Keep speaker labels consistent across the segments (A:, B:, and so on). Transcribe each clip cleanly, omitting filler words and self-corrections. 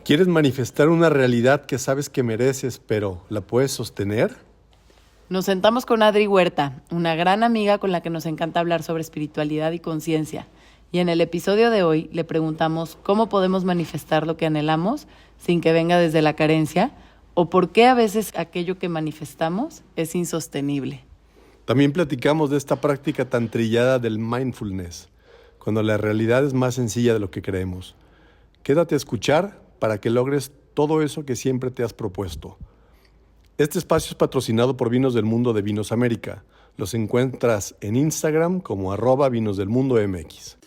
A: ¿Quieres manifestar una realidad que sabes que mereces, pero la puedes sostener?
B: Nos sentamos con Adri Huerta, una gran amiga con la que nos encanta hablar sobre espiritualidad y conciencia. Y en el episodio de hoy le preguntamos cómo podemos manifestar lo que anhelamos sin que venga desde la carencia, o por qué a veces aquello que manifestamos es insostenible.
A: También platicamos de esta práctica tan trillada del mindfulness, cuando la realidad es más sencilla de lo que creemos. Quédate a escuchar para que logres todo eso que siempre te has propuesto. Este espacio es patrocinado por Vinos del Mundo de Vinos América. Los encuentras en Instagram como @vinosdelmundomx.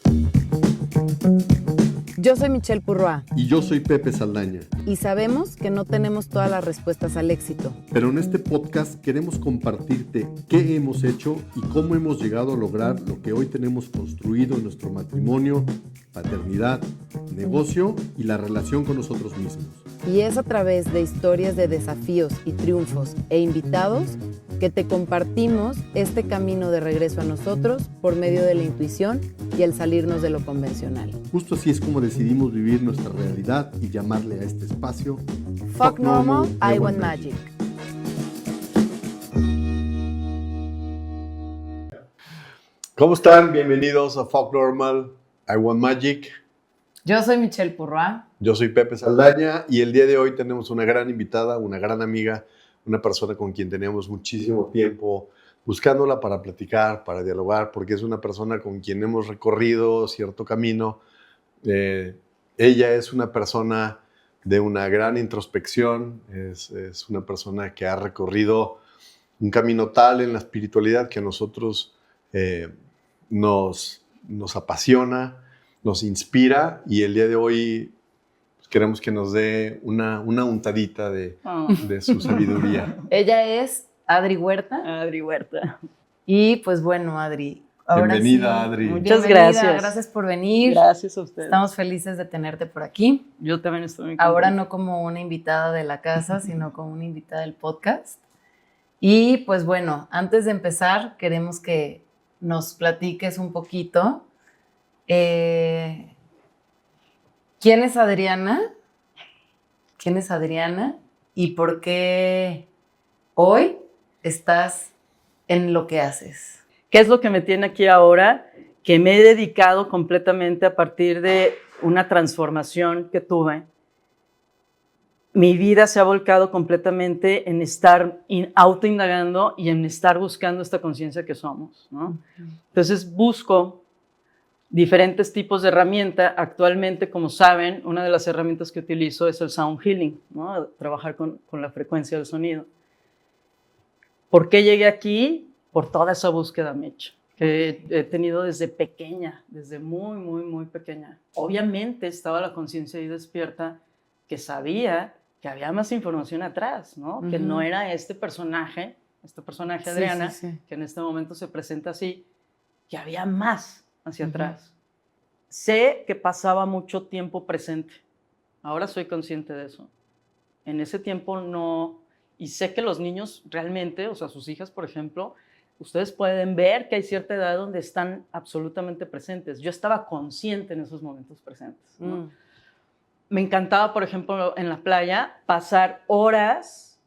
C: Yo soy Michelle Purroa.
D: Y yo soy Pepe Saldaña.
C: Y sabemos que no tenemos todas las respuestas al éxito.
D: Pero en este podcast queremos compartirte qué hemos hecho y cómo hemos llegado a lograr lo que hoy tenemos construido en nuestro matrimonio, paternidad, negocio y la relación con nosotros mismos.
C: Y es a través de historias de desafíos y triunfos e invitados que te compartimos este camino de regreso a nosotros por medio de la intuición y el salirnos de lo convencional.
D: Justo así es como decidimos vivir nuestra realidad y llamarle a este espacio
C: Fuck Normal, I Want Magic.
A: ¿Cómo están? Bienvenidos a Fuck Normal, I Want Magic.
C: Yo soy Michelle Purroa.
A: Yo soy Pepe Saldaña y el día de hoy tenemos una gran invitada, una gran amiga, una persona con quien teníamos muchísimo tiempo buscándola para platicar, para dialogar, porque es una persona con quien hemos recorrido cierto camino. Ella es una persona de una gran introspección, es una persona que ha recorrido un camino tal en la espiritualidad que a nosotros nos apasiona, nos inspira, y el día de hoy queremos que nos dé una untadita de su sabiduría.
C: Ella es Adri Huerta.
E: Adri Huerta.
C: Y pues bueno, Adri. Ahora
A: Bienvenida,
C: sí,
A: Adri.
E: Muchas
C: bienvenida,
E: gracias.
C: Gracias por venir.
E: Gracias a ustedes.
C: Estamos felices de tenerte por aquí.
E: Yo también estoy muy contenta.
C: Ahora no como una invitada de la casa, sino como una invitada del podcast. Y pues bueno, antes de empezar, queremos que nos platiques un poquito. ¿Quién es Adriana? ¿Quién es Adriana? ¿Y por qué hoy estás en lo que haces?
E: ¿Qué es lo que me tiene aquí ahora? Que me he dedicado completamente a partir de una transformación que tuve. Mi vida se ha volcado completamente en estar autoindagando y en estar buscando esta conciencia que somos, ¿no? Entonces busco diferentes tipos de herramienta. Actualmente, como saben, una de las herramientas que utilizo es el sound healing, ¿no? Trabajar con la frecuencia del sonido. ¿Por qué llegué aquí? Por toda esa búsqueda, Mitch, que he tenido desde pequeña, desde muy, muy, muy pequeña. Obviamente estaba la conciencia ahí despierta, que sabía que había más información atrás, ¿no? Que no era este personaje Adriana,
C: sí.
E: que en este momento se presenta así, que había más hacia atrás. Sé que pasaba mucho tiempo presente. Ahora soy consciente de eso. En ese tiempo no. Y sé que los niños realmente, o sea, sus hijas, por ejemplo, ustedes pueden ver que hay cierta edad donde están absolutamente presentes. Yo estaba consciente en esos momentos presentes, ¿no? Me encantaba, por ejemplo, en la playa, pasar horas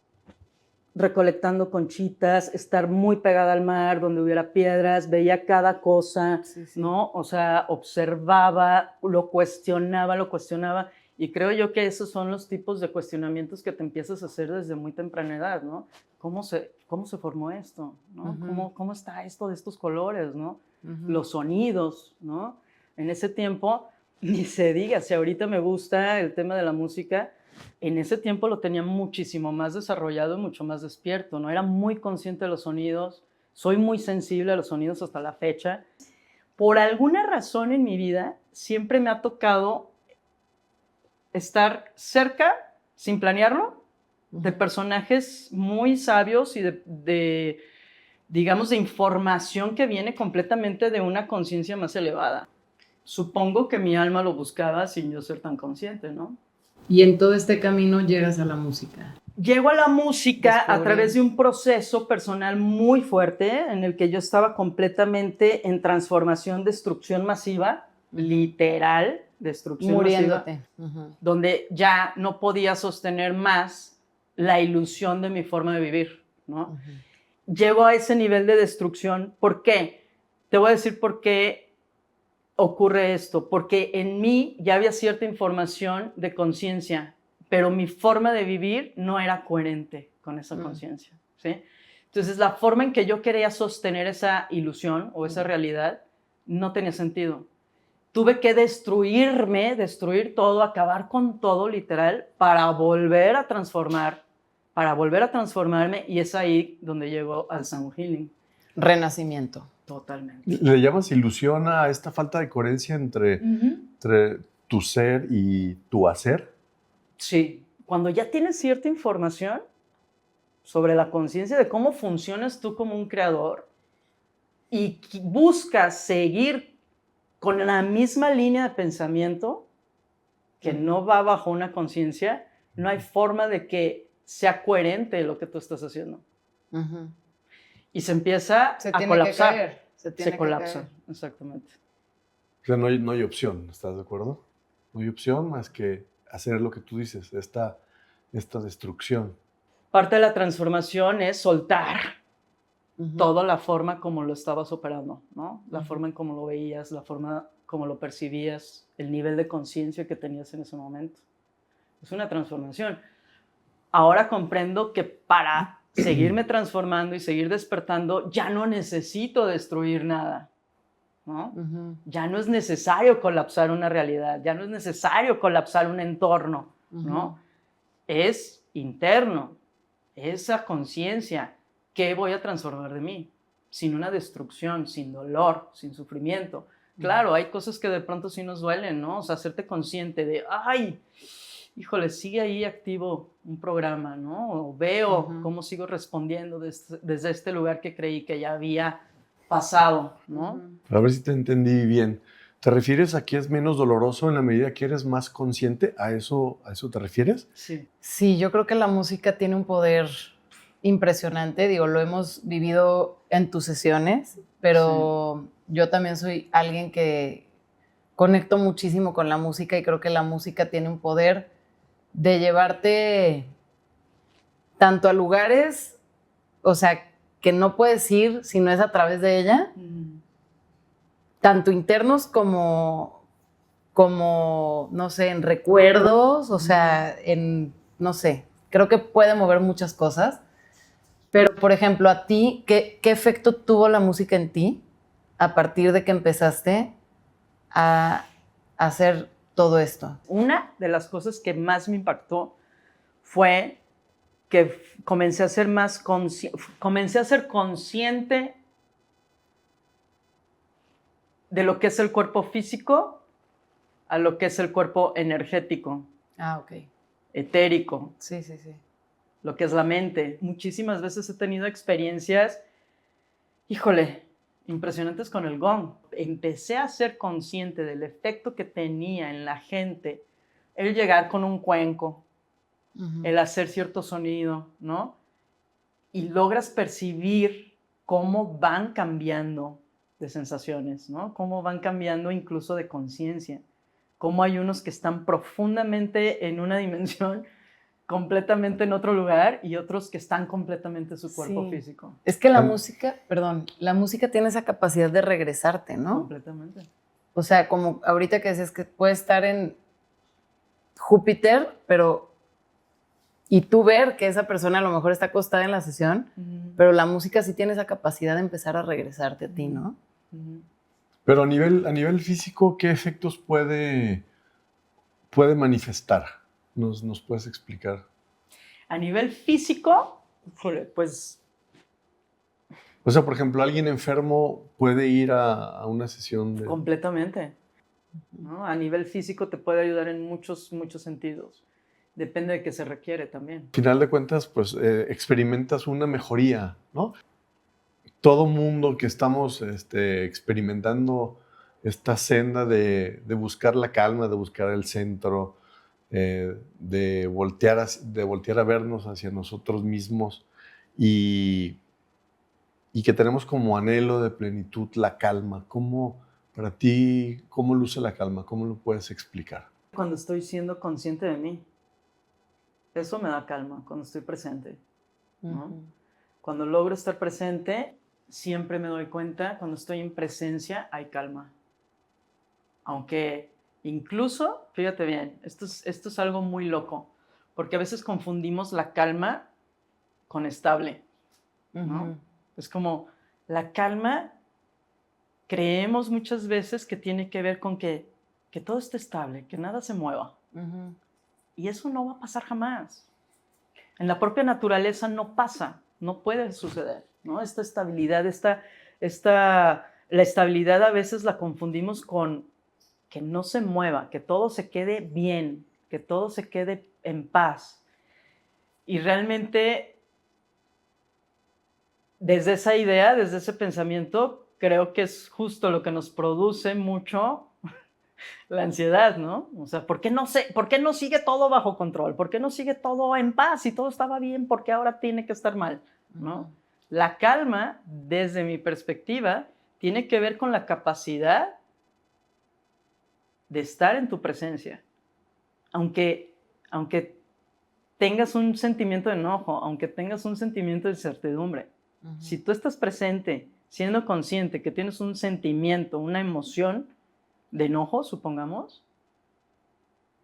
E: recolectando conchitas, estar muy pegada al mar, donde hubiera piedras, veía cada cosa, ¿no? O sea, observaba, lo cuestionaba, y creo yo que esos son los tipos de cuestionamientos que te empiezas a hacer desde muy temprana edad, ¿no? ¿Cómo se formó esto? ¿No? ¿Cómo está esto de estos colores, ¿no? Los sonidos, ¿no? En ese tiempo, ni se diga, si ahorita me gusta el tema de la música, en ese tiempo lo tenía muchísimo más desarrollado y mucho más despierto, ¿no? Era muy consciente de los sonidos, soy muy sensible a los sonidos hasta la fecha. Por alguna razón en mi vida siempre me ha tocado estar cerca, sin planearlo, de personajes muy sabios y digamos, de información que viene completamente de una conciencia más elevada. Supongo que mi alma lo buscaba sin yo ser tan consciente, ¿no?
C: Y en todo este camino llegas a la música.
E: Llego a la música a través de un proceso personal muy fuerte en el que yo estaba completamente en transformación, destrucción masiva, literal, destrucción
C: Muriéndote.
E: masiva, donde ya no podía sostener más la ilusión de mi forma de vivir, ¿no? Llego a ese nivel de destrucción. ¿Por qué? Te voy a decir por qué ocurre esto. Porque en mí ya había cierta información de conciencia, pero mi forma de vivir no era coherente con esa conciencia, ¿sí? Entonces, la forma en que yo quería sostener esa ilusión o esa realidad no tenía sentido. Tuve que destruirme, destruir todo, acabar con todo, literal, para volver a transformarme, y es ahí donde llego al Sound Healing.
C: Renacimiento.
E: Totalmente.
A: ¿Le llamas ilusión a esta falta de coherencia entre tu ser y tu hacer?
E: Sí. Cuando ya tienes cierta información sobre la conciencia de cómo funcionas tú como un creador y buscas seguir con la misma línea de pensamiento que no va bajo una conciencia, no hay forma de que sea coherente lo que tú estás haciendo. Y se empieza a colapsar. Se colapsa, exactamente.
A: O sea, no hay opción, ¿estás de acuerdo? No hay opción más que hacer lo que tú dices, esta destrucción.
E: Parte de la transformación es soltar toda la forma como lo estabas operando, ¿no? La forma en cómo lo veías, la forma como lo percibías, el nivel de conciencia que tenías en ese momento. Es una transformación. Ahora comprendo que para seguirme transformando y seguir despertando, ya no necesito destruir nada, ¿no? Ya no es necesario colapsar una realidad, ya no es necesario colapsar un entorno, ¿no? Es interno, esa conciencia, ¿qué voy a transformar de mí? Sin una destrucción, sin dolor, sin sufrimiento. Claro, hay cosas que de pronto sí nos duelen, ¿no? O sea, hacerte consciente de, ay, híjole, sigue ahí activo un programa, ¿no? O veo cómo sigo respondiendo desde este lugar que creí que ya había pasado, ¿no?
A: A ver si te entendí bien. ¿Te refieres a que es menos doloroso en la medida que eres más consciente? ¿A eso te refieres?
E: Sí.
C: Sí, yo creo que la música tiene un poder impresionante. Digo, lo hemos vivido en tus sesiones, pero yo también soy alguien que conecto muchísimo con la música y creo que la música tiene un poder de llevarte tanto a lugares, o sea, que no puedes ir si no es a través de ella, tanto internos como, no sé, en recuerdos, o sea, no sé, creo que puede mover muchas cosas. Pero, por ejemplo, a ti, ¿qué efecto tuvo la música en ti a partir de que empezaste a hacer todo esto?
E: Una de las cosas que más me impactó fue que comencé a ser consciente de lo que es el cuerpo físico a lo que es el cuerpo energético.
C: Ah, ok.
E: Etérico.
C: Sí.
E: Lo que es la mente. Muchísimas veces he tenido experiencias, híjole, impresionantes con el gong. Empecé a ser consciente del efecto que tenía en la gente el llegar con un cuenco, el hacer cierto sonido, ¿no? Y logras percibir cómo van cambiando de sensaciones, ¿no? Cómo van cambiando incluso de conciencia. Cómo hay unos que están profundamente en una dimensión, completamente en otro lugar, y otros que están completamente en su cuerpo físico.
C: Es que la música tiene esa capacidad de regresarte, ¿no?
E: Completamente.
C: O sea, como ahorita que decías que puede estar en Júpiter, y tú ver que esa persona a lo mejor está acostada en la sesión, pero la música sí tiene esa capacidad de empezar a regresarte a ti, ¿no?
A: Pero a nivel físico, ¿qué efectos puede manifestar? ¿Nos puedes explicar?
E: A nivel físico, pues...
A: O sea, por ejemplo, alguien enfermo puede ir a una sesión de...
E: Completamente, ¿no? A nivel físico te puede ayudar en muchos sentidos. Depende de qué se requiere también.
A: Al final de cuentas, pues experimentas una mejoría, ¿no? Todo mundo que estamos experimentando esta senda de buscar la calma, de buscar el centro, de voltear a vernos hacia nosotros mismos y que tenemos como anhelo de plenitud la calma. ¿Cómo Para ti, ¿cómo luce la calma? ¿Cómo lo puedes explicar?
E: Cuando estoy siendo consciente de mí. Eso me da calma, cuando estoy presente, ¿no? Cuando logro estar presente, siempre me doy cuenta, cuando estoy en presencia, hay calma. Aunque incluso, fíjate bien, esto es algo muy loco, porque a veces confundimos la calma con estable, ¿no? Es como la calma, creemos muchas veces que tiene que ver con que todo esté estable, que nada se mueva. Y eso no va a pasar jamás. En la propia naturaleza no pasa, no puede suceder, ¿no? Esta estabilidad, la estabilidad a veces la confundimos con que no se mueva, que todo se quede bien, que todo se quede en paz. Y realmente, desde esa idea, desde ese pensamiento, creo que es justo lo que nos produce mucho la ansiedad, ¿no? O sea, ¿por qué no sigue todo bajo control? ¿Por qué no sigue todo en paz? Si todo estaba bien, ¿por qué ahora tiene que estar mal? ¿No? La calma, desde mi perspectiva, tiene que ver con la capacidad de estar en tu presencia. Aunque tengas un sentimiento de enojo, aunque tengas un sentimiento de incertidumbre, si tú estás presente, siendo consciente que tienes un sentimiento, una emoción de enojo, supongamos,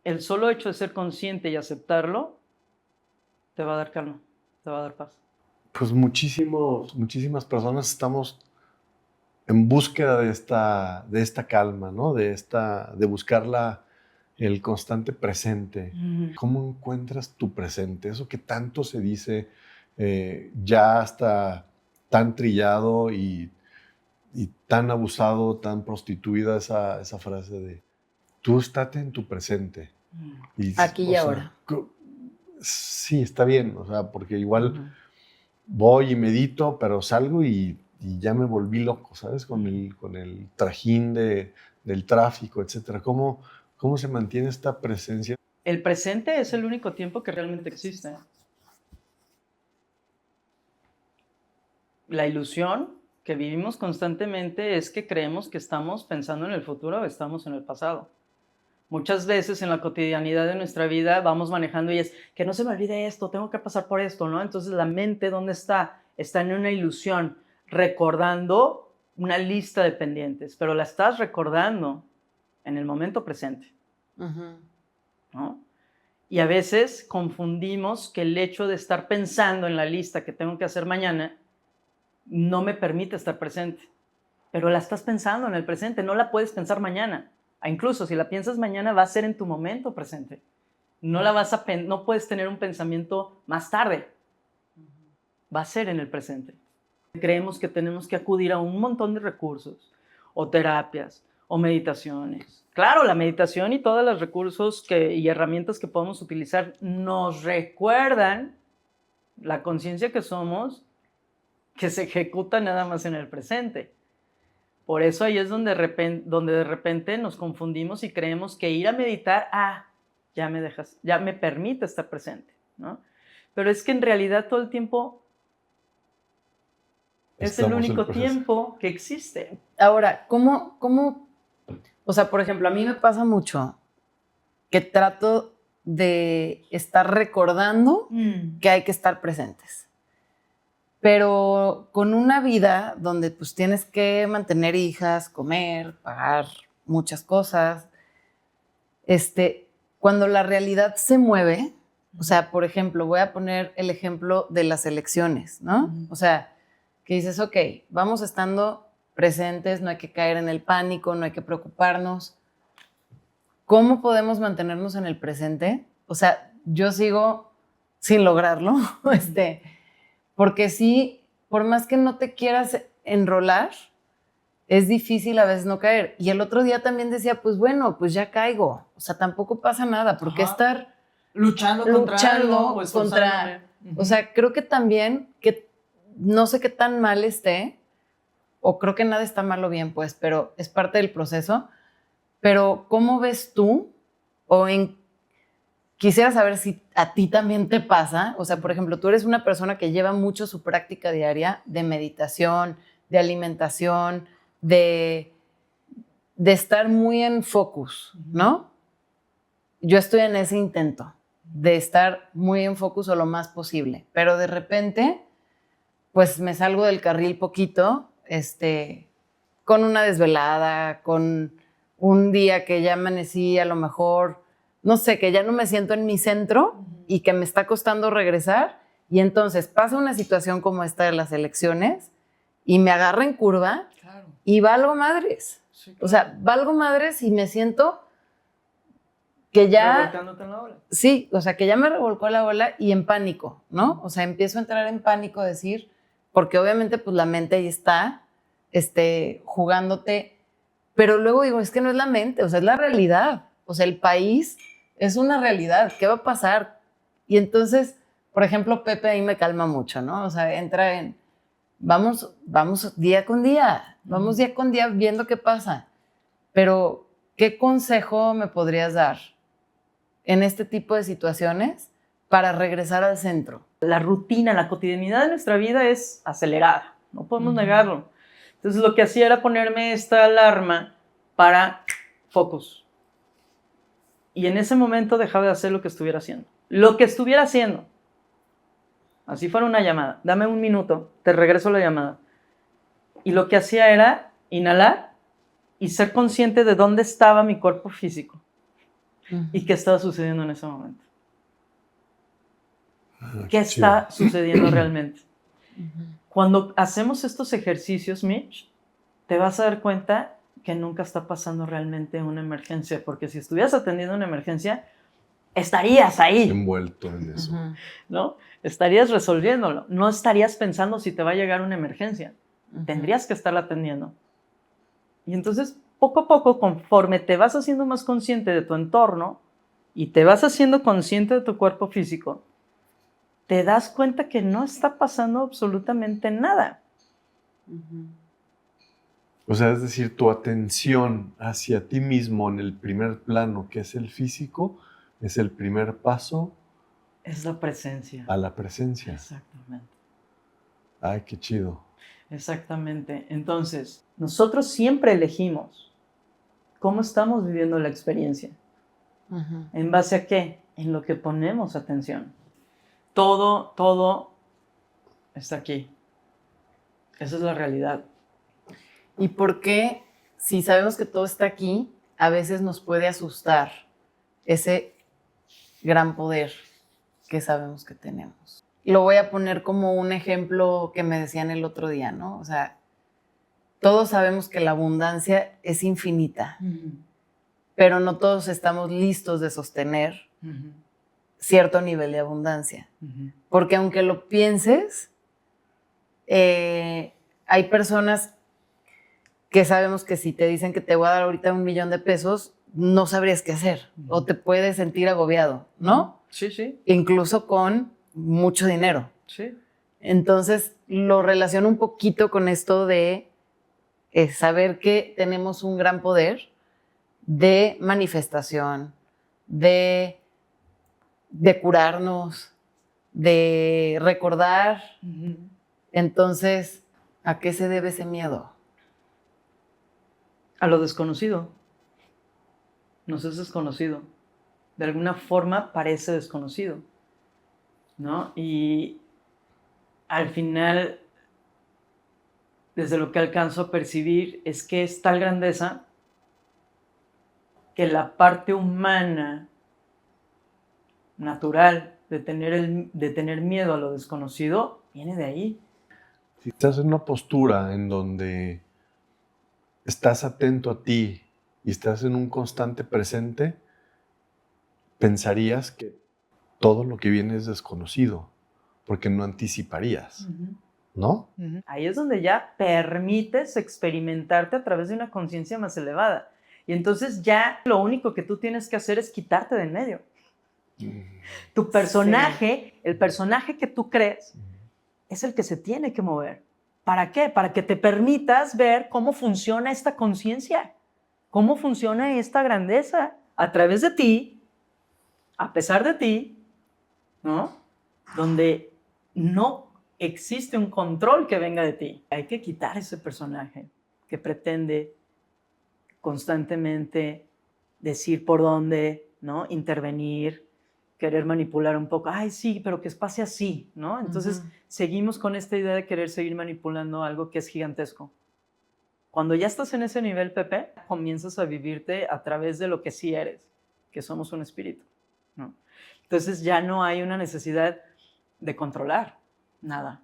E: el solo hecho de ser consciente y aceptarlo te va a dar calma, te va a dar paz.
A: Pues muchísimas personas estamos en búsqueda de esta calma, ¿no? De buscar el constante presente. ¿Cómo encuentras tu presente? Eso que tanto se dice, ya está tan trillado y tan abusado, tan prostituida esa frase de tú estate en tu presente.
B: Aquí y ahora.
A: Sí, está bien, o sea, porque igual voy y medito, pero salgo y ya me volví loco, ¿sabes? Con el trajín del tráfico, etcétera. ¿Cómo se mantiene esta presencia?
E: El presente es el único tiempo que realmente existe. La ilusión que vivimos constantemente es que creemos que estamos pensando en el futuro o estamos en el pasado. Muchas veces en la cotidianidad de nuestra vida vamos manejando y es que no se me olvide esto, tengo que pasar por esto, ¿no? Entonces la mente, ¿dónde está? Está en una ilusión, recordando una lista de pendientes, pero la estás recordando en el momento presente, ¿no? Y a veces confundimos que el hecho de estar pensando en la lista que tengo que hacer mañana no me permite estar presente, pero la estás pensando en el presente, no la puedes pensar mañana. Incluso si la piensas mañana va a ser en tu momento presente. No puedes tener un pensamiento más tarde. Va a ser en el presente. Creemos que tenemos que acudir a un montón de recursos, o terapias, o meditaciones. Claro, la meditación y todos los recursos y herramientas que podemos utilizar nos recuerdan la conciencia que somos, que se ejecuta nada más en el presente. Por eso ahí es donde de repente nos confundimos y creemos que ir a meditar, ya me permite estar presente, ¿no? Pero es que en realidad todo el tiempo es el único tiempo que existe.
B: Ahora, ¿cómo? O sea, por ejemplo, a mí me pasa mucho que trato de estar recordando que hay que estar presentes. Pero con una vida donde pues tienes que mantener hijas, comer, pagar muchas cosas, cuando la realidad se mueve, o sea, por ejemplo, voy a poner el ejemplo de las elecciones, ¿no? O sea, que dices, ok, vamos estando presentes, no hay que caer en el pánico, no hay que preocuparnos. ¿Cómo podemos mantenernos en el presente? O sea, yo sigo sin lograrlo, porque sí, por más que no te quieras enrolar, es difícil a veces no caer. Y el otro día también decía, pues bueno, pues ya caigo. O sea, tampoco pasa nada. ¿Por qué estar
E: luchando contra...
B: O sea, creo que también, que no sé qué tan mal esté, o creo que nada está mal o bien, pues, pero es parte del proceso. Pero, ¿cómo ves tú? Quisiera saber si a ti también te pasa. O sea, por ejemplo, tú eres una persona que lleva mucho su práctica diaria de meditación, de alimentación, de
C: de estar muy en focus, ¿no? Yo estoy en ese intento de estar muy en focus o lo más posible, pero de repente, pues me salgo del carril poquito, con una desvelada, con un día que ya amanecí a lo mejor, no sé, que ya no me siento en mi centro y que me está costando regresar, y entonces pasa una situación como esta de las elecciones y me agarra en curva y valgo madres.
E: Sí,
C: O sea, valgo madres y me siento que ya...
E: Revolcándote en la ola.
C: Sí, o sea, que ya me revolcó la ola y en pánico, ¿no? O sea, empiezo a entrar en pánico, decir, porque obviamente pues la mente ahí está, jugándote, pero luego digo, es que no es la mente, o sea, es la realidad. O sea, el país es una realidad, ¿qué va a pasar? Y entonces, por ejemplo, Pepe ahí me calma mucho, ¿no? O sea, entra en, vamos día con día, vamos día con día viendo qué pasa. Pero, ¿qué consejo me podrías dar en este tipo de situaciones para regresar al centro?
E: La rutina, la cotidianidad de nuestra vida es acelerada, no podemos negarlo. Entonces lo que hacía era ponerme esta alarma para focus. Y en ese momento dejaba de hacer lo que estuviera haciendo. Lo que estuviera haciendo. Así fuera una llamada. Dame un minuto, te regreso la llamada. Y lo que hacía era inhalar y ser consciente de dónde estaba mi cuerpo físico y qué estaba sucediendo en ese momento. ¿Qué está sucediendo realmente? Cuando hacemos estos ejercicios, Mitch, te vas a dar cuenta que nunca está pasando realmente una emergencia, porque si estuvieras atendiendo una emergencia, estarías ahí,
A: Envuelto en eso.
E: ¿no? Estarías resolviéndolo, no estarías pensando si te va a llegar una emergencia, tendrías que estarla atendiendo. Y entonces, poco a poco, conforme te vas haciendo más consciente de tu entorno y te vas haciendo consciente de tu cuerpo físico, te das cuenta que no está pasando absolutamente nada.
A: O sea, es decir, tu atención hacia ti mismo en el primer plano, que es el físico, es el primer paso
E: Es la presencia.
A: a la presencia.
E: Exactamente.
A: Ay, qué chido.
E: Exactamente. Entonces, nosotros siempre elegimos cómo estamos viviendo la experiencia. ¿En base a qué? En lo que ponemos atención. Todo está aquí. Esa es la realidad.
C: ¿Y por qué, si sabemos que todo está aquí, a veces nos puede asustar ese gran poder que sabemos que tenemos? Lo voy a poner como un ejemplo que me decían el otro día, ¿no? O sea, todos sabemos que la abundancia es infinita, pero no todos estamos listos de sostener cierto nivel de abundancia. Porque aunque lo pienses, hay personas que sabemos que si te dicen que te voy a dar ahorita $1,000,000 de pesos, no sabrías qué hacer o te puedes sentir agobiado, ¿no?
E: Sí, sí.
C: Incluso con mucho dinero.
E: Sí.
C: Entonces, lo relaciono un poquito con esto de saber que tenemos un gran poder de manifestación, de curarnos, de recordar. Entonces, ¿a qué se debe ese miedo?
E: A lo desconocido. Nos es desconocido. De alguna forma parece desconocido, ¿no? Y al final, desde lo que alcanzo a percibir, es que es tal grandeza que la parte humana, natural, de tener miedo a lo desconocido, viene de ahí.
A: Si estás en una postura en donde estás atento a ti y estás en un constante presente, pensarías que todo lo que viene es desconocido, porque no anticiparías, ¿no?
E: Ahí es donde ya permites experimentarte a través de una conciencia más elevada. Y entonces ya lo único que tú tienes que hacer es quitarte de en medio. Tu personaje, el personaje que tú crees, es el que se tiene que mover. ¿Para qué? Para que te permitas ver cómo funciona esta conciencia, cómo funciona esta grandeza a través de ti, a pesar de ti, ¿no? Donde no existe un control que venga de ti. Hay que quitar ese personaje que pretende constantemente decir por dónde, ¿no? Intervenir, querer manipular un poco. Ay, sí, pero que pase así, ¿no? Entonces, seguimos con esta idea de querer seguir manipulando algo que es gigantesco. Cuando ya estás en ese nivel, Pepe, comienzas a vivirte a través de lo que sí eres, que somos un espíritu, ¿no? Entonces, ya no hay una necesidad de controlar nada,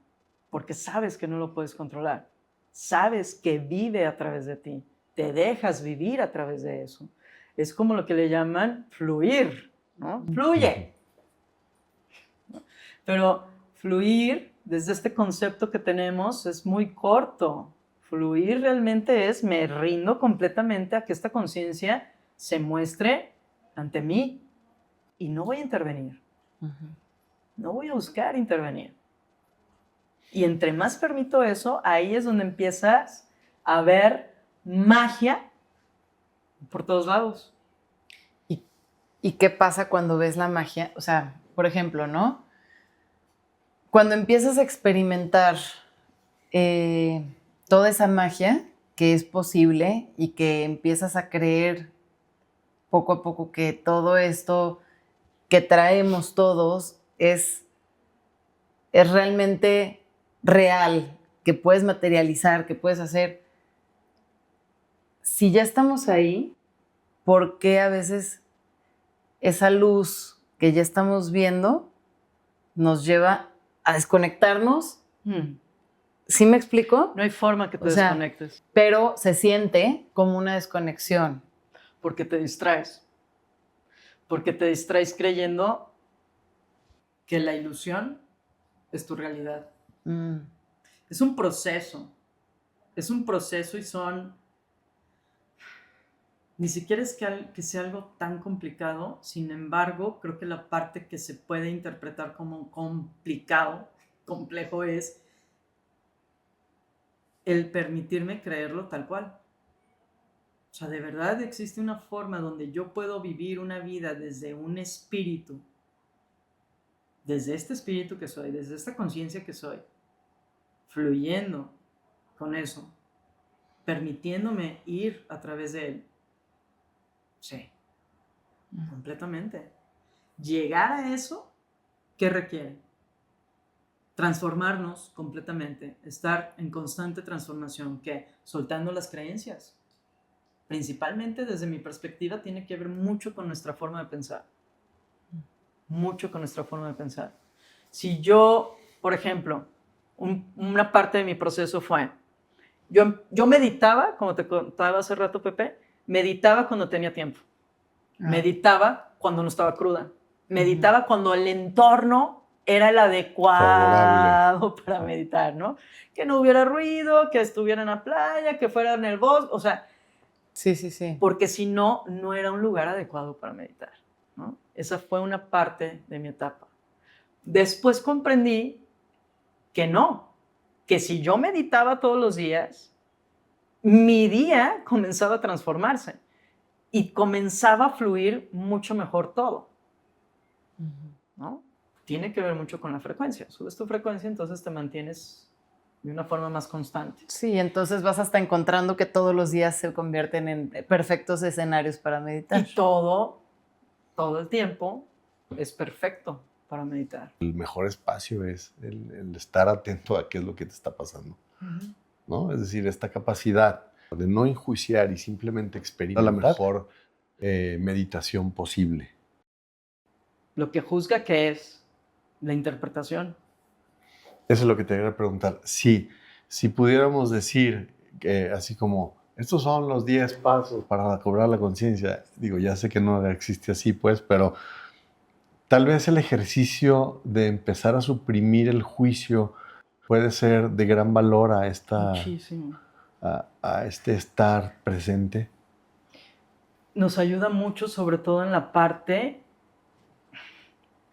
E: porque sabes que no lo puedes controlar. Sabes que vive a través de ti. Te dejas vivir a través de eso. Es como lo que le llaman fluir, ¿no? Fluye. Pero fluir, desde este concepto que tenemos, es muy corto. Fluir realmente es, me rindo completamente a que esta conciencia se muestre ante mí y no voy a intervenir. No voy a buscar intervenir. Y entre más permito eso, ahí es donde empiezas a ver magia por todos lados.
C: ¿Y qué pasa cuando ves la magia? O sea, por ejemplo, ¿no? Cuando empiezas a experimentar toda esa magia que es posible y que empiezas a creer poco a poco que todo esto que traemos todos es realmente real, que puedes materializar, que puedes hacer. Si ya estamos ahí, ¿por qué a veces esa luz que ya estamos viendo nos lleva a desconectarnos? ¿Sí me explico?
E: No hay forma que te desconectes.
C: Pero se siente como una desconexión.
E: Porque te distraes. Porque te distraes creyendo que la ilusión es tu realidad. Es un proceso. Es un proceso y ni siquiera es que sea algo tan complicado. Sin embargo, creo que la parte que se puede interpretar como complicado, complejo, es el permitirme creerlo tal cual. O sea, de verdad existe una forma donde yo puedo vivir una vida desde un espíritu, desde este espíritu que soy, desde esta conciencia que soy, fluyendo con eso, permitiéndome ir a través de él. Sí, completamente. Llegar a eso, ¿qué requiere? Transformarnos completamente, estar en constante transformación, ¿qué? Soltando las creencias. Principalmente desde mi perspectiva tiene que ver mucho con nuestra forma de pensar. Mucho con nuestra forma de pensar. Si yo, por ejemplo, una parte de mi proceso fue, yo meditaba, como te contaba hace rato, Pepe, meditaba cuando tenía tiempo. Meditaba cuando no estaba cruda. Meditaba cuando el entorno era el adecuado para meditar, ¿no? Que no hubiera ruido, que estuviera en la playa, que fuera en el bosque, o sea,
C: sí.
E: Porque si no, no era un lugar adecuado para meditar, ¿no? Esa fue una parte de mi etapa. Después comprendí que no, que si yo meditaba todos los días, mi día comenzaba a transformarse y comenzaba a fluir mucho mejor todo, ¿no? Tiene que ver mucho con la frecuencia. Subes tu frecuencia, entonces te mantienes de una forma más constante.
C: Sí, entonces vas hasta encontrando que todos los días se convierten en perfectos escenarios para meditar.
E: Y todo el tiempo es perfecto para meditar.
A: El mejor espacio es el estar atento a qué es lo que te está pasando, ¿no? Es decir, esta capacidad de no enjuiciar y simplemente experimentar la mejor meditación posible.
E: Lo que juzga, ¿qué es? La interpretación.
A: Eso es lo que te quería preguntar. Si pudiéramos decir que así como, estos son los 10 pasos para cobrar la conciencia, digo, ya sé que no existe así, pues, pero tal vez el ejercicio de empezar a suprimir el juicio puede ser de gran valor a
E: Muchísimo.
A: a este estar presente.
E: Nos ayuda mucho, sobre todo en la parte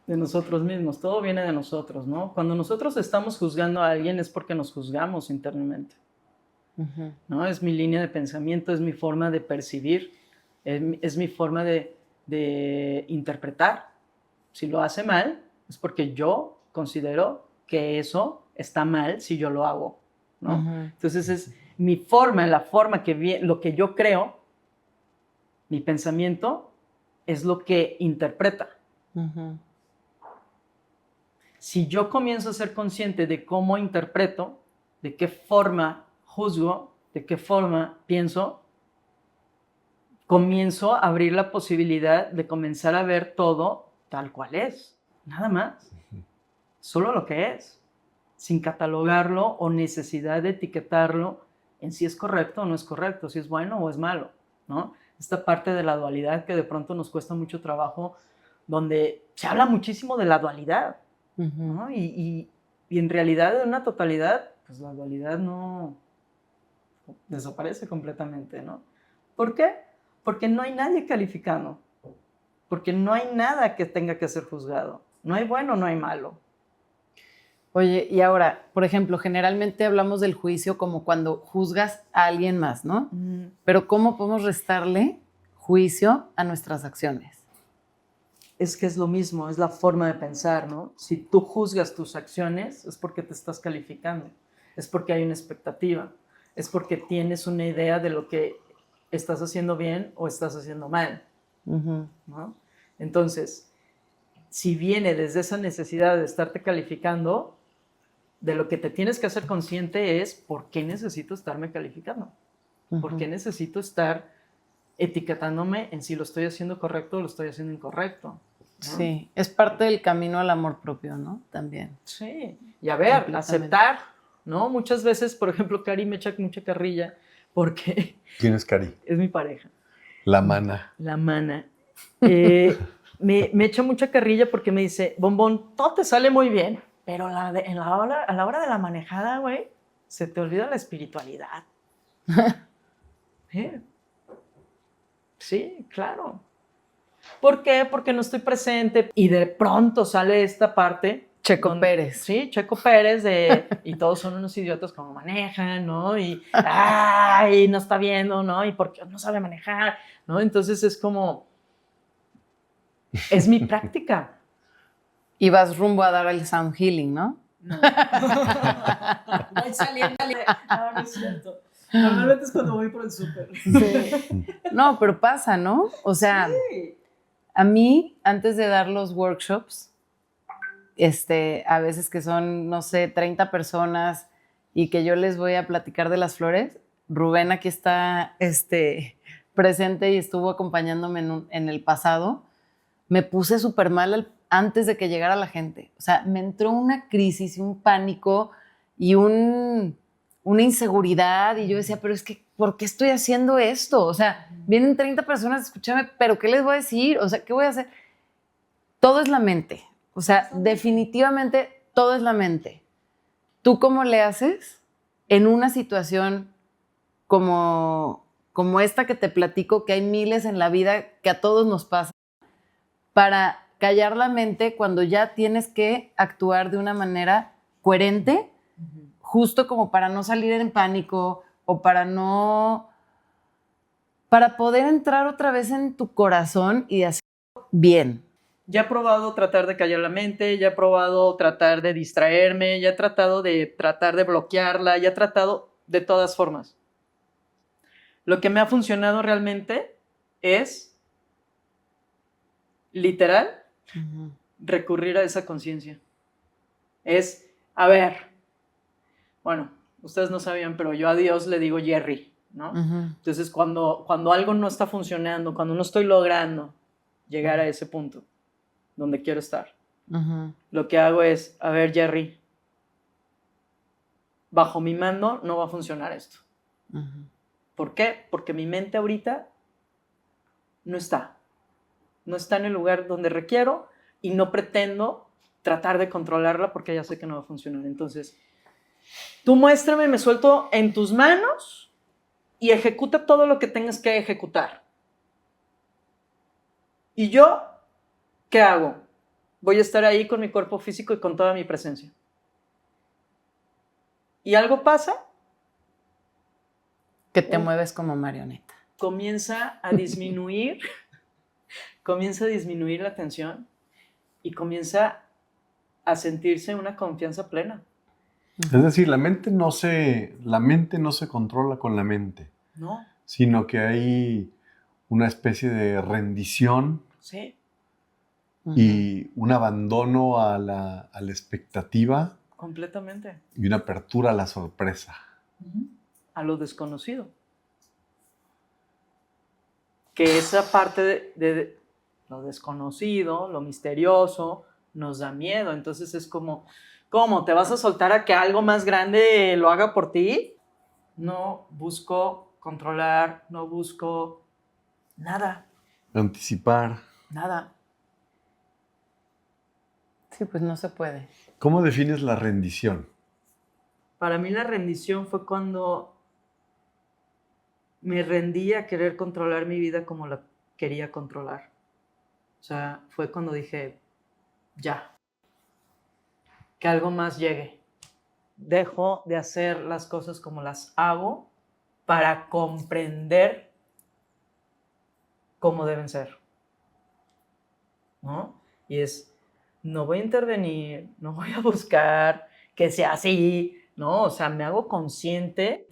E: de nosotros mismos. Todo viene de nosotros, ¿no? Cuando nosotros estamos juzgando a alguien es porque nos juzgamos internamente, ¿no? Es mi línea de pensamiento, es mi forma de percibir, es mi forma de interpretar. Si lo hace mal, es porque yo considero que eso está mal si yo lo hago, ¿no? Entonces es mi forma, la forma lo que yo creo, Mi pensamiento es lo que interpreta.
B: Ujú.
E: Si yo comienzo a ser consciente de cómo interpreto, de qué forma juzgo, de qué forma pienso, comienzo a abrir la posibilidad de comenzar a ver todo tal cual es, nada más, solo lo que es, sin catalogarlo o necesidad de etiquetarlo en si es correcto o no es correcto, si es bueno o es malo, ¿no? Esta parte de la dualidad que de pronto nos cuesta mucho trabajo, donde se habla muchísimo de la dualidad, ¿no? Y en realidad, en una totalidad, pues la dualidad no desaparece completamente, ¿no? ¿Por qué? Porque no hay nadie calificando, porque no hay nada que tenga que ser juzgado, no hay bueno, no hay malo.
B: Oye, y ahora, por ejemplo, generalmente hablamos del juicio como cuando juzgas a alguien más, ¿no? Pero ¿cómo podemos restarle juicio a nuestras acciones?
E: Es que es lo mismo, es la forma de pensar, ¿no? Si tú juzgas tus acciones, es porque te estás calificando, es porque hay una expectativa, es porque tienes una idea de lo que estás haciendo bien o estás haciendo mal, ¿no? Entonces, si viene desde esa necesidad de estarte calificando, de lo que te tienes que hacer consciente es ¿por qué necesito estarme calificando? ¿Por qué necesito estar etiquetándome en si lo estoy haciendo correcto o lo estoy haciendo incorrecto? ¿No?
B: Sí, es parte del camino al amor propio, ¿no? También.
E: Sí, y a ver, aceptar, ¿no? Muchas veces, por ejemplo, Cari me echa mucha carrilla porque
A: ¿Quién es Cari?
E: es mi pareja.
A: La mana.
E: La mana. Me echa mucha carrilla porque me dice, Bombón, todo te sale muy bien, pero a la hora de la manejada, güey, se te olvida la espiritualidad. Sí, claro. ¿Por qué? Porque no estoy presente y de pronto sale esta parte.
B: Checo Pérez.
E: Sí, Checo Pérez y todos son unos idiotas como manejan, ¿no? Y no está viendo, ¿no? Y porque no sabe manejar, ¿no? Entonces es como, es mi práctica.
B: Y vas rumbo a dar el sound healing, ¿no?
E: No. Voy saliendo. No es cierto. Normalmente es cuando voy por el súper.
B: Sí. No, pero pasa, ¿no? O sea,
E: Sí.
B: a mí, antes de dar los workshops, a veces que son, no sé, 30 personas y que yo les voy a platicar de las flores, Rubén aquí está presente y estuvo acompañándome en el pasado, me puse súper mal antes de que llegara la gente. O sea, me entró una crisis y un pánico y una inseguridad y yo decía, pero es que, ¿por qué estoy haciendo esto? O sea, vienen 30 personas a escucharme, pero ¿qué les voy a decir? O sea, ¿qué voy a hacer? Todo es la mente. O sea, definitivamente todo es la mente. ¿Tú cómo le haces en una situación como esta que te platico, que hay miles en la vida que a todos nos pasa, para callar la mente cuando ya tienes que actuar de una manera coherente, justo como para no salir en pánico o para poder entrar otra vez en tu corazón y hacerlo bien?
E: Ya he probado tratar de callar la mente, ya he probado tratar de distraerme, ya he tratado de bloquearla, ya he tratado de todas formas. Lo que me ha funcionado realmente es, literal, recurrir a esa conciencia. Es, a ver, bueno, ustedes no sabían, pero yo a Dios le digo Jerry, ¿no? Entonces, cuando algo no está funcionando, cuando no estoy logrando llegar a ese punto donde quiero estar, lo que hago es, a ver, Jerry, bajo mi mando no va a funcionar esto. ¿Por qué? Porque mi mente ahorita no está en el lugar donde requiero y no pretendo tratar de controlarla porque ya sé que no va a funcionar. Entonces, tú muéstrame, me suelto en tus manos y ejecuta todo lo que tengas que ejecutar. ¿Y yo qué hago? Voy a estar ahí con mi cuerpo físico y con toda mi presencia. ¿Y algo pasa?
B: Que te mueves como marioneta.
E: Comienza a disminuir la tensión y comienza a sentirse una confianza plena.
A: Es decir, la mente no se controla con la mente,
E: No.
A: sino que hay una especie de rendición
E: Sí,
A: y un abandono a la expectativa
E: completamente.
A: y una apertura a la sorpresa.
E: A lo desconocido. Que esa parte de lo desconocido, lo misterioso, nos da miedo. Entonces es como, ¿cómo? ¿Te vas a soltar a que algo más grande lo haga por ti? No busco controlar, no busco nada,
A: Anticipar.
E: nada.
B: Sí, pues no se puede.
A: ¿Cómo defines la rendición?
E: Para mí la rendición fue cuando me rendí a querer controlar mi vida como la quería controlar. O sea, fue cuando dije, ya, que algo más llegue. Dejo de hacer las cosas como las hago para comprender cómo deben ser, ¿no? Y es, no voy a intervenir, no voy a buscar que sea así, ¿no? O sea, me hago consciente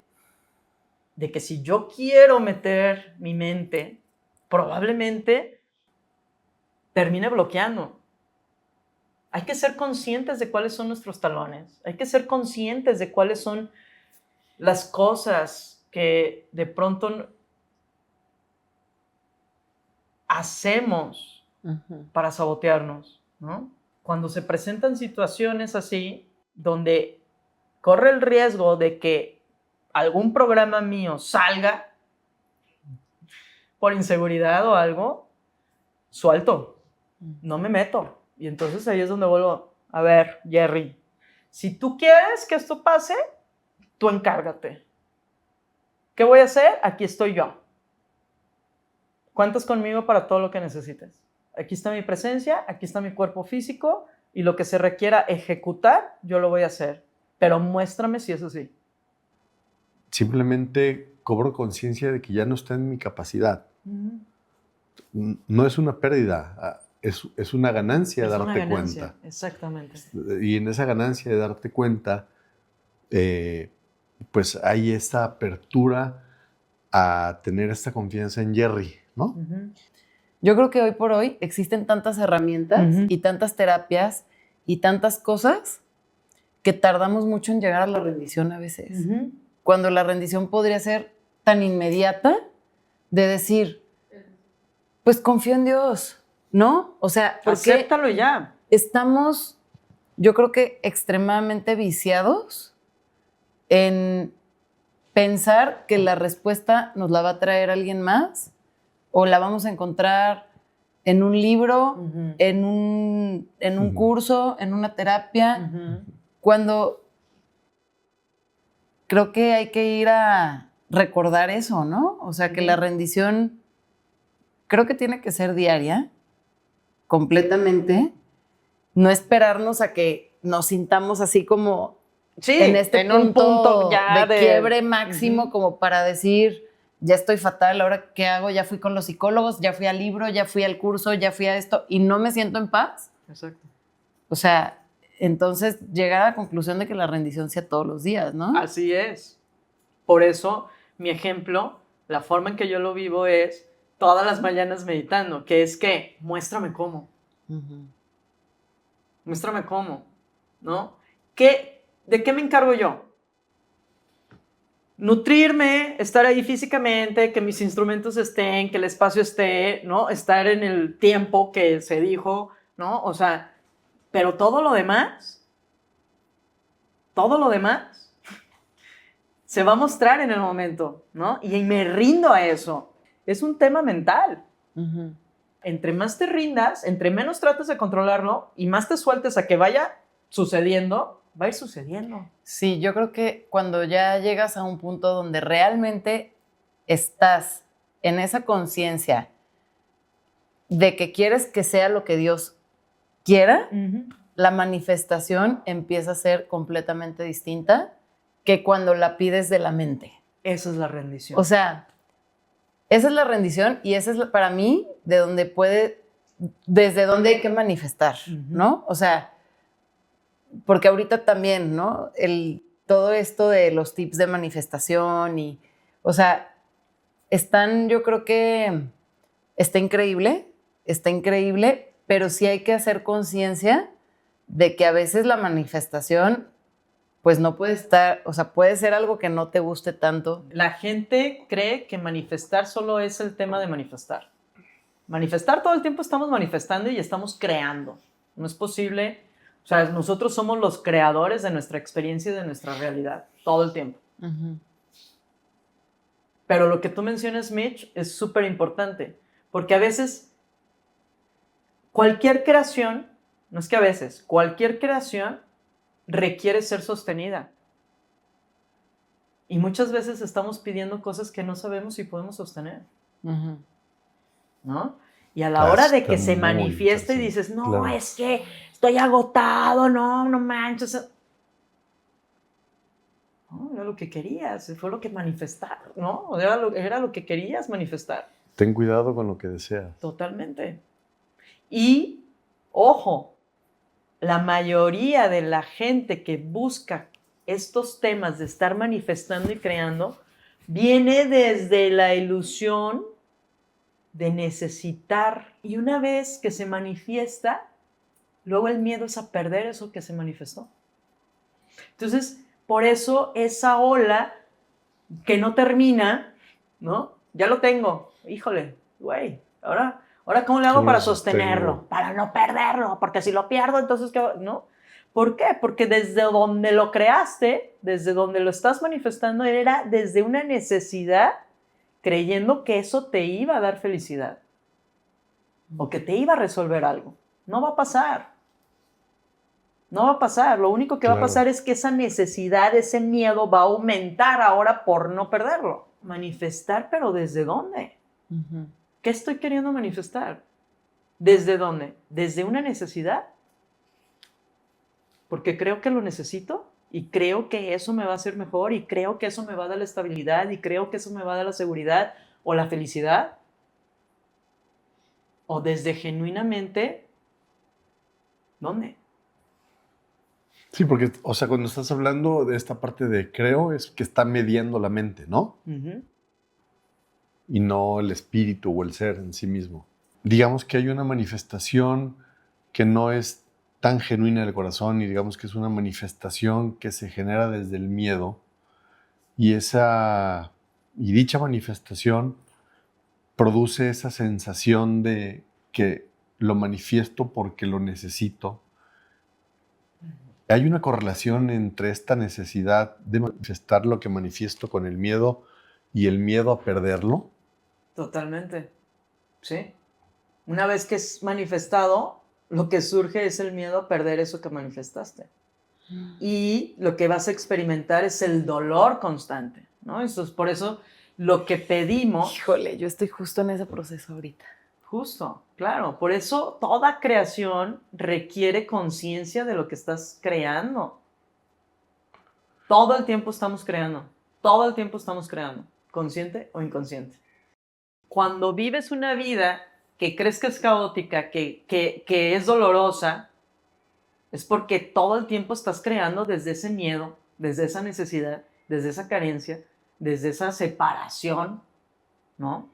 E: de que si yo quiero meter mi mente, probablemente termine bloqueando. Hay que ser conscientes de cuáles son nuestros talones. Hay que ser conscientes de cuáles son las cosas que de pronto hacemos para sabotearnos, ¿no? Cuando se presentan situaciones así, donde corre el riesgo de que algún programa mío salga por inseguridad o algo, suelto, no me meto. Y entonces ahí es donde vuelvo, a ver, Jerry, si tú quieres que esto pase, tú encárgate. ¿Qué voy a hacer? Aquí estoy yo. Cuentas conmigo para todo lo que necesites. Aquí está mi presencia, aquí está mi cuerpo físico y lo que se requiera ejecutar, yo lo voy a hacer. Pero muéstrame si es así.
A: Simplemente cobro conciencia de que ya no está en mi capacidad. No es una pérdida, es una ganancia
E: Es una
A: darte
E: ganancia,
A: cuenta.
E: exactamente.
A: Y en esa ganancia de darte cuenta, pues hay esta apertura a tener esta confianza en Jerry, ¿no?
B: Yo creo que hoy por hoy existen tantas herramientas
E: Ujú.
B: y tantas terapias y tantas cosas que tardamos mucho en llegar a la rendición a veces. Cuando la rendición podría ser tan inmediata de decir, pues confío en Dios, ¿no? O sea, porque
E: Acéptalo y ya.
B: estamos, yo creo que extremadamente viciados en pensar que la respuesta nos la va a traer alguien más o la vamos a encontrar en un libro,
E: Ujú.
B: en un curso, en una terapia,
E: Ujú.
B: cuando creo que hay que ir a recordar eso, ¿no? O sea, que la rendición creo que tiene que ser diaria, completamente, no esperarnos a que nos sintamos así como
E: Sí,
B: en este
E: un punto ya
B: de quiebre máximo,
E: Ujú.
B: como para decir, ya estoy fatal, ahora qué hago, ya fui con los psicólogos, ya fui al libro, ya fui al curso, ya fui a esto y no me siento en paz.
E: Exacto.
B: O sea, entonces llegar a la conclusión de que la rendición sea todos los días, ¿no?
E: Así es. Por eso, mi ejemplo, la forma en que yo lo vivo es todas las mañanas meditando, que es que muéstrame cómo, muéstrame cómo, ¿no? ¿De qué me encargo yo? Nutrirme, estar ahí físicamente, que mis instrumentos estén, que el espacio esté, ¿no? Estar en el tiempo que se dijo, ¿no? O sea, pero todo lo demás se va a mostrar en el momento, ¿no? Y me rindo a eso. Es un tema mental. Entre más te rindas, entre menos trates de controlarlo y más te sueltes a que vaya sucediendo, va a ir sucediendo.
B: Sí, yo creo que cuando ya llegas a un punto donde realmente estás en esa conciencia de que quieres que sea lo que Dios quiera, la manifestación empieza a ser completamente distinta que cuando la pides de la mente.
E: Esa es la rendición.
B: O sea, esa es la rendición y esa es para mí desde donde hay que manifestar, ¿no? O sea, porque ahorita también, ¿no? Todo esto de los tips de manifestación y, o sea, están, yo creo que
C: está increíble, pero sí hay que hacer conciencia de que a veces la manifestación, pues no puede estar, o sea, puede ser algo que no te guste tanto.
E: La gente cree que manifestar solo es el tema de manifestar. Manifestar, todo el tiempo estamos manifestando y estamos creando. No es posible, o sea, nosotros somos los creadores de nuestra experiencia y de nuestra realidad, todo el tiempo.
C: Uh-huh.
E: Pero lo que tú mencionas, Mitch, es súper importante, porque a veces cualquier creación, no es que a veces, cualquier creación requiere ser sostenida. Y muchas veces estamos pidiendo cosas que no sabemos si podemos sostener.
C: Uh-huh.
E: ¿No? Y a la hora de que se
A: muy
E: manifieste y
A: interesante.
E: dices, no,
A: Claro.
E: es que estoy agotado, no manches. No, era lo que querías, fue lo que manifestar, ¿no? Era lo que querías manifestar.
A: Ten cuidado con lo que deseas.
E: Totalmente. Y, ojo, la mayoría de la gente que busca estos temas de estar manifestando y creando viene desde la ilusión de necesitar. Y una vez que se manifiesta, luego el miedo es a perder eso que se manifestó. Entonces, por eso esa ola que no termina, ¿no? Ya lo tengo. Híjole, güey, ahora ¿cómo le hago
A: ¿Cómo
E: para
A: lo
E: sostenerlo?
A: sostengo?
E: Para no perderlo, porque si lo pierdo, entonces, ¿qué? ¿No? ¿Por qué? Porque desde donde lo creaste, desde donde lo estás manifestando, era desde una necesidad, creyendo que eso te iba a dar felicidad o que te iba a resolver algo. No va a pasar. No va a pasar. Lo único que va a
A: Claro.
E: pasar es que esa necesidad, ese miedo va a aumentar ahora por no perderlo. Manifestar, pero ¿desde dónde?
C: Uh-huh.
E: ¿Qué estoy queriendo manifestar? ¿Desde dónde? ¿Desde una necesidad? Porque creo que lo necesito y creo que eso me va a hacer mejor y creo que eso me va a dar la estabilidad y creo que eso me va a dar la seguridad o la felicidad. O desde genuinamente, ¿dónde?
A: Sí, porque, o sea, cuando estás hablando de esta parte de creo, es que está midiendo la mente, ¿no?
E: Uh-huh.
A: Y no el espíritu o el ser en sí mismo. Digamos que hay una manifestación que no es tan genuina del corazón y digamos que es una manifestación que se genera desde el miedo y dicha manifestación produce esa sensación de que lo manifiesto porque lo necesito. ¿Hay una correlación entre esta necesidad de manifestar lo que manifiesto con el miedo y el miedo a perderlo?
E: Totalmente. Sí. Una vez que es manifestado, lo que surge es el miedo a perder eso que manifestaste. Y lo que vas a experimentar es el dolor constante, ¿no? Entonces, por eso lo que pedimos...
C: Híjole, yo estoy justo en ese proceso ahorita.
E: Justo, claro. Por eso toda creación requiere conciencia de lo que estás creando. Todo el tiempo estamos creando. Todo el tiempo estamos creando. Consciente o inconsciente. Cuando vives una vida que crees que es caótica, que es dolorosa, es porque todo el tiempo estás creando desde ese miedo, desde esa necesidad, desde esa carencia, desde esa separación, ¿no?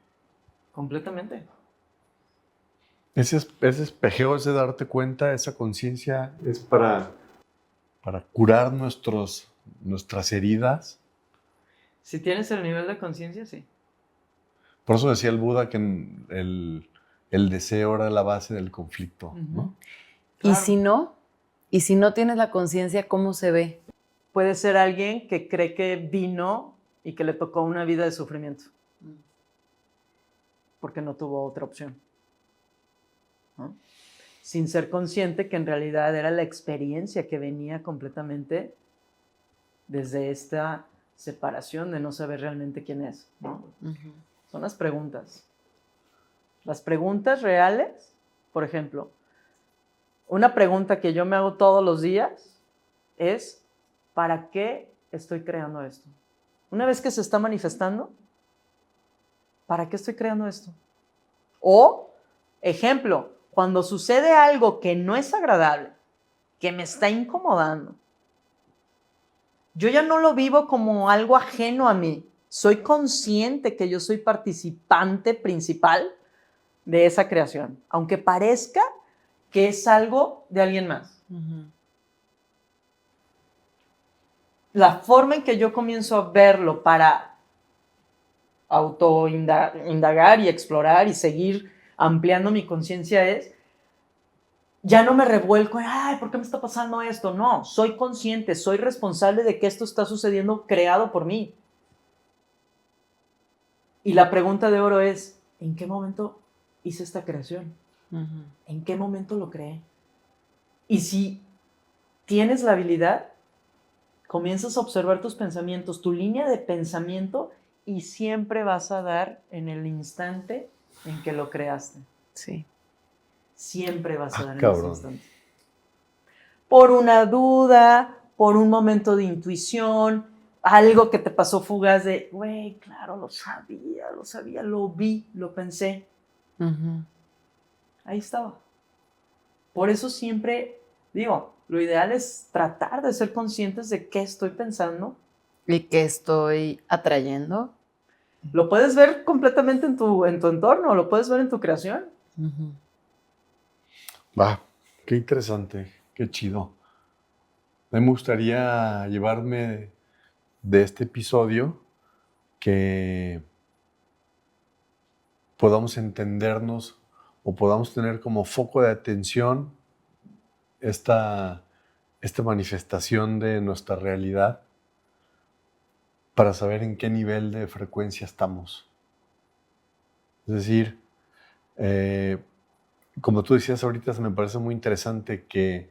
E: Completamente.
A: Ese espejeo, ese darte cuenta, esa conciencia es para curar nuestras heridas.
E: Si tienes el nivel de conciencia, sí.
A: Por eso decía el Buda que el deseo era la base del conflicto, ¿no?
E: Claro.
C: Y si no tienes la conciencia, ¿cómo se ve?
E: Puede ser alguien que cree que vino y que le tocó una vida de sufrimiento. Porque no tuvo otra opción, ¿no? Sin ser consciente que en realidad era la experiencia que venía completamente desde esta separación de no saber realmente quién es, ¿no?
C: Uh-huh.
E: Son las preguntas. Las preguntas reales, por ejemplo, una pregunta que yo me hago todos los días es, ¿para qué estoy creando esto? Una vez que se está manifestando, ¿para qué estoy creando esto? O, ejemplo, cuando sucede algo que no es agradable, que me está incomodando, yo ya no lo vivo como algo ajeno a mí. Soy consciente que yo soy participante principal de esa creación, aunque parezca que es algo de alguien más. La forma en que yo comienzo a verlo para autoindagar y explorar y seguir ampliando mi conciencia es, ya no me revuelco, ay, ¿por qué me está pasando esto? No, soy consciente, soy responsable de que esto está sucediendo creado por mí. Y la pregunta de oro es, ¿en qué momento hice esta creación? ¿En qué momento lo creé? Y si tienes la habilidad, comienzas a observar tus pensamientos, tu línea de pensamiento, y siempre vas a dar en el instante en que lo creaste.
B: Sí.
E: Siempre vas a dar en
A: cabrón.
E: ese instante. Por una duda, por un momento de intuición, algo que te pasó fugaz de, güey, claro, lo sabía, lo vi, lo pensé. Ahí estaba. Por eso siempre digo, lo ideal es tratar de ser conscientes de qué estoy pensando.
B: ¿Y qué estoy atrayendo?
E: Lo puedes ver completamente en tu entorno, lo puedes ver en tu creación.
A: Va, qué interesante, qué chido. Me gustaría llevarme de este episodio que podamos entendernos o podamos tener como foco de atención esta manifestación de nuestra realidad para saber en qué nivel de frecuencia estamos. Es decir, como tú decías ahorita, me parece muy interesante que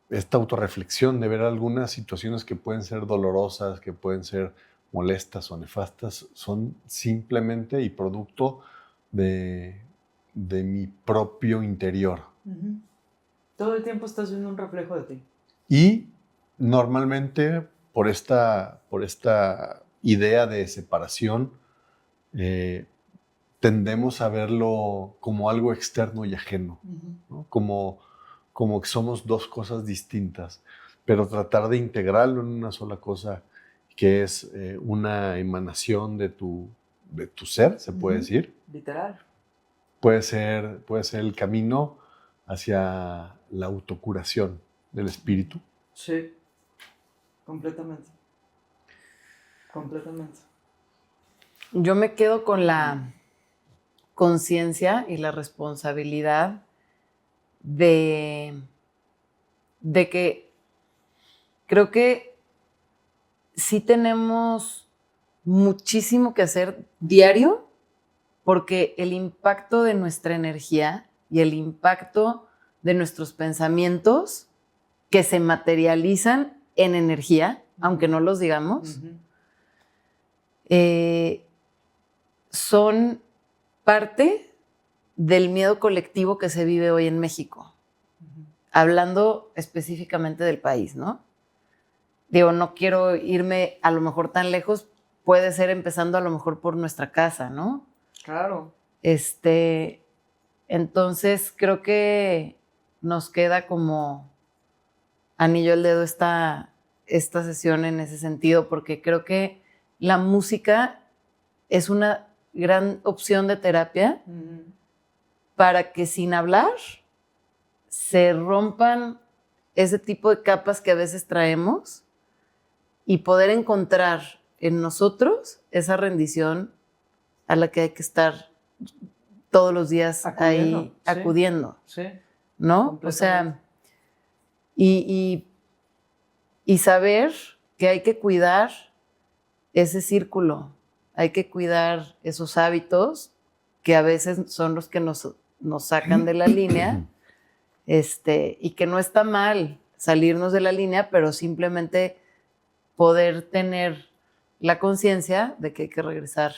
A: esta autorreflexión de ver algunas situaciones que pueden ser dolorosas, que pueden ser molestas o nefastas, son simplemente y producto de mi propio interior.
E: Todo el tiempo estás viendo un reflejo de ti.
A: Y normalmente por esta idea de separación, tendemos a verlo como algo externo y ajeno, ¿no? Como que somos dos cosas distintas, pero tratar de integrarlo en una sola cosa que es una emanación de tu ser, se puede decir.
E: Literal.
A: Puede ser el camino hacia la autocuración del espíritu.
E: Sí, completamente. Completamente.
B: Yo me quedo con la conciencia y la responsabilidad de que creo que sí tenemos muchísimo que hacer diario, porque el impacto de nuestra energía y el impacto de nuestros pensamientos que se materializan en energía, aunque no los digamos, son parte del miedo colectivo que se vive hoy en México. Hablando específicamente del país, ¿no? Digo, no quiero irme a lo mejor tan lejos, puede ser empezando a lo mejor por nuestra casa, ¿no?
E: Claro.
B: Entonces creo que nos queda como anillo al dedo esta sesión en ese sentido, porque creo que la música es una gran opción de terapia para que sin hablar se rompan ese tipo de capas que a veces traemos y poder encontrar en nosotros esa rendición a la que hay que estar todos los días acudiendo,
E: sí.
B: ¿no? O sea, y saber que hay que cuidar ese círculo, hay que cuidar esos hábitos que a veces son los que nos sacan de la línea, y que no está mal salirnos de la línea, pero simplemente poder tener la conciencia de que hay que regresar.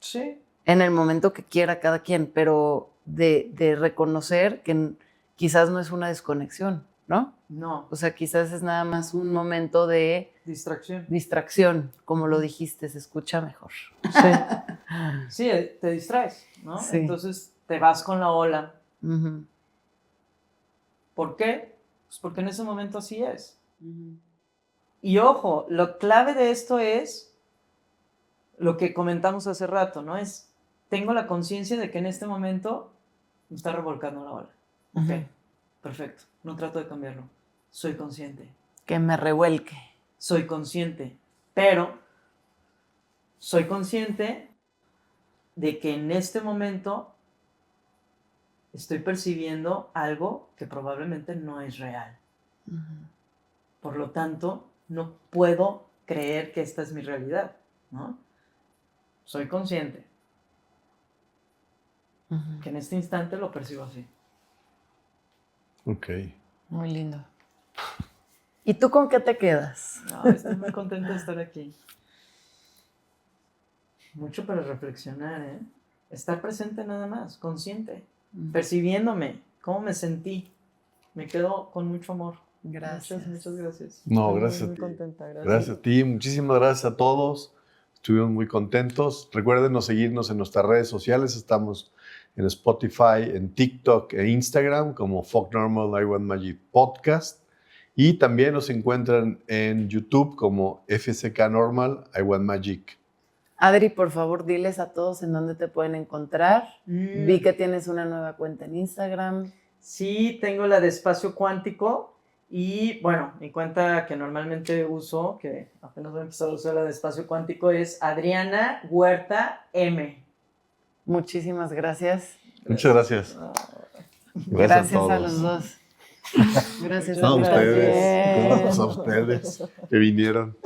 E: Sí.
B: En el momento que quiera cada quien, pero de reconocer que quizás no es una desconexión, ¿no?
E: No.
B: O sea, quizás es nada más un momento de distracción, como lo dijiste, se escucha mejor.
E: Sí. Sí, te distraes, ¿no?
B: Sí.
E: Entonces te vas con la ola.
B: Uh-huh.
E: ¿Por qué? Pues porque en ese momento así es. Y ojo, lo clave de esto es lo que comentamos hace rato, ¿no? Es tengo la conciencia de que en este momento me está revolcando la ola. Ok, perfecto. No trato de cambiarlo. Soy consciente.
B: Que me revuelque.
E: Soy consciente. Pero soy consciente de que en este momento estoy percibiendo algo que probablemente no es real. Por lo tanto, no puedo creer que esta es mi realidad, ¿no? Soy consciente que en este instante lo percibo así.
A: Ok.
B: Muy lindo. ¿Y tú con qué te quedas?
E: No, estoy muy contenta de estar aquí. Mucho para reflexionar, ¿eh? Estar presente nada más, consciente, percibiéndome, cómo me sentí. Me quedo con mucho amor.
B: Gracias.
E: Muchas gracias.
A: No,
E: Estoy
A: gracias a
E: muy
A: ti.
E: contenta, gracias.
A: Gracias a ti, muchísimas gracias a todos. Estuvimos muy contentos. Recuerden seguirnos en nuestras redes sociales. Estamos en Spotify, en TikTok e Instagram como Folk Normal I Want Magic Podcast. Y también nos encuentran en YouTube como FCK Normal I Want Magic.
B: Adri, por favor, diles a todos en dónde te pueden encontrar. Vi que tienes una nueva cuenta en Instagram.
E: Sí, tengo la de Espacio Cuántico. Y bueno, mi cuenta que normalmente uso, que apenas voy a empezar a usar la de Espacio Cuántico, es Adriana Huerta M.
B: Muchísimas gracias.
A: Muchas gracias.
B: Gracias a
A: todos.
B: los dos. Gracias
A: A
B: a
A: ustedes.
B: ustedes.
A: A ustedes que vinieron.